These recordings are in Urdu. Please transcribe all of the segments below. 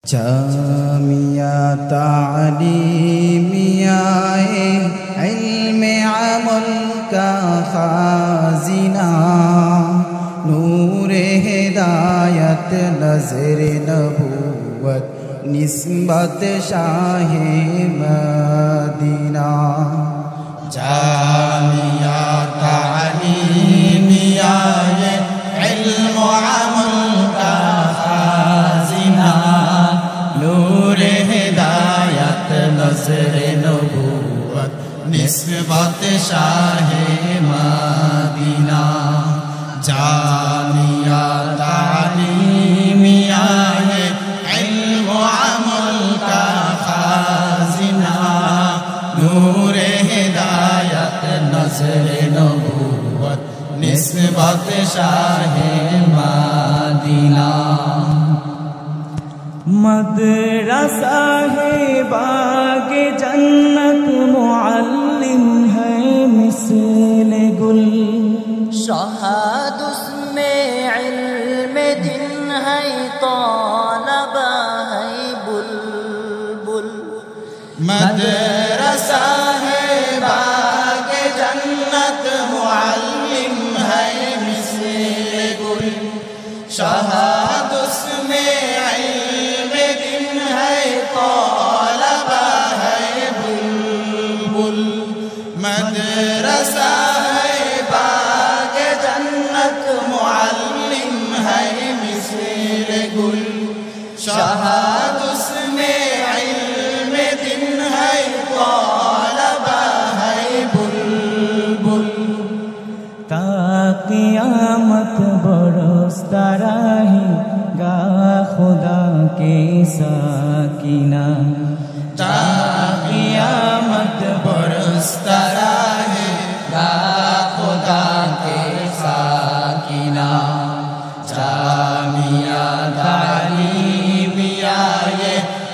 جامعہ تعلیمیہ علم عمل کا خازنہ، نور ہدایت نظر نبوت نسبت شاہ مدینہ۔ جامعہ تعلیمیہ علم عمل کا خازنہ، نور ہدایت نظر نبوت نسبت شاہ مدینہ۔ جامعہ تعلیمیہ علم عمل کا خازنہ، نور ہدایت نظر نبوت نسبت شاہ مدینہ۔ مدرسہ ہے باغ جنت، معلم ہے مثل گل، شہاد اس میں علم دن ہے، طالبہ ہے بلبل۔ مدرسہ ہے باغ جنت، معلم ہے مثل گل، شہاد اس میں علم دن ہے، طالبہ ہے بلبل۔ مدرسہ ہے باغ جنت، معلم ہے مثل گل، شہاد اس میں علم دن ہے، طالبہ ہے بلبل۔ تا قیامت برستا رہے گا خدا کے ساکینہ، تا قیامت برستا رہے گا خدا کے ساکینہ۔ جامعہ تعلیمیہ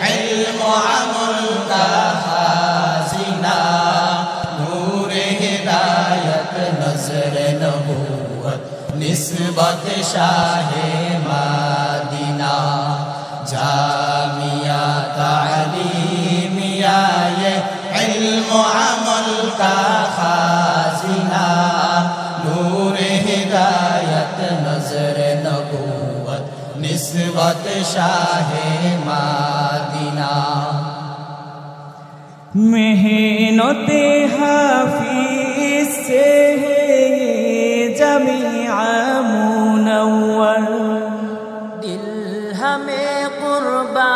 علم عمل کا خازنہ، نور ہدایت نظر نبوت نسبت شاہ مدینہ۔ جامعہ تعلیمیہ علم عمل کا خازنہ، نور ہدایت نظر نبوت نسبت شاہ مدینہ۔ محنت حافظ سے ہے یہ جمیع منور، دل ہمیں قربا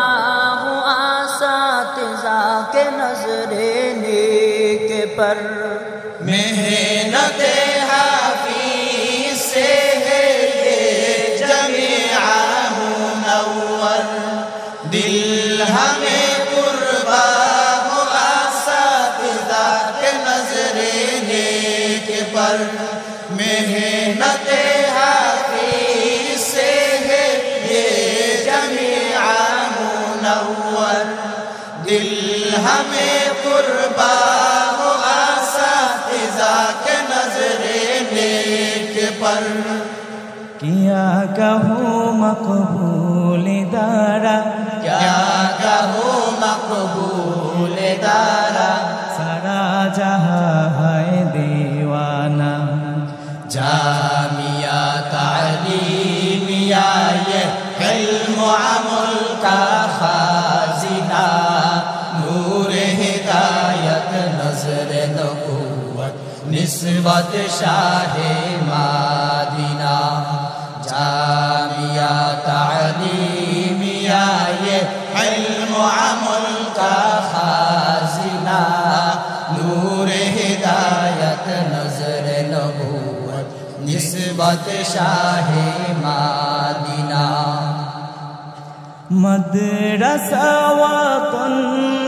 ہو اساتذہ کے نظر نیک پر۔ محنت حافظ سے ہے یہ جمیع منور، دل ہمیں قربا ہو اساتذہ کے نظر نیک پر۔ محنت حافظ سے ہے یہ جمیع منور، دل ہمیں قربا ہو اساتذہ کے نظر نیک پر۔ کیا کہوں مقبول دارا، کیا کہوں مقبول دارا، سارا جہاں ہے دیوانہ۔ جامعہ تعلیمیہ علم عمل کا خازنہ، نور ہدایت نظر نبوت نسبت شاہ مدینہ۔ جامعہ تعلیمیہ علم عمل کا خازنہ، نور ہدایت نظر نبوت نسبت شاہ مدینہ۔ مدرسہ وطن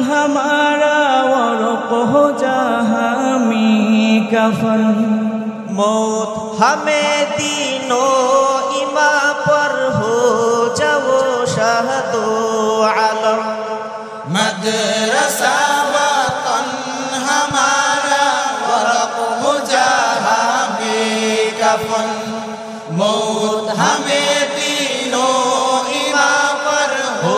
ہمارا ورق ہو جہاں میں کفن، موت ہمیں دینوں ایمان پر ہو جاؤ شہد و علم۔ مدرسہ وطن ہمارا ورق ہو جہاں میں کفن، موت ہمیں دینوں ایمان پر ہو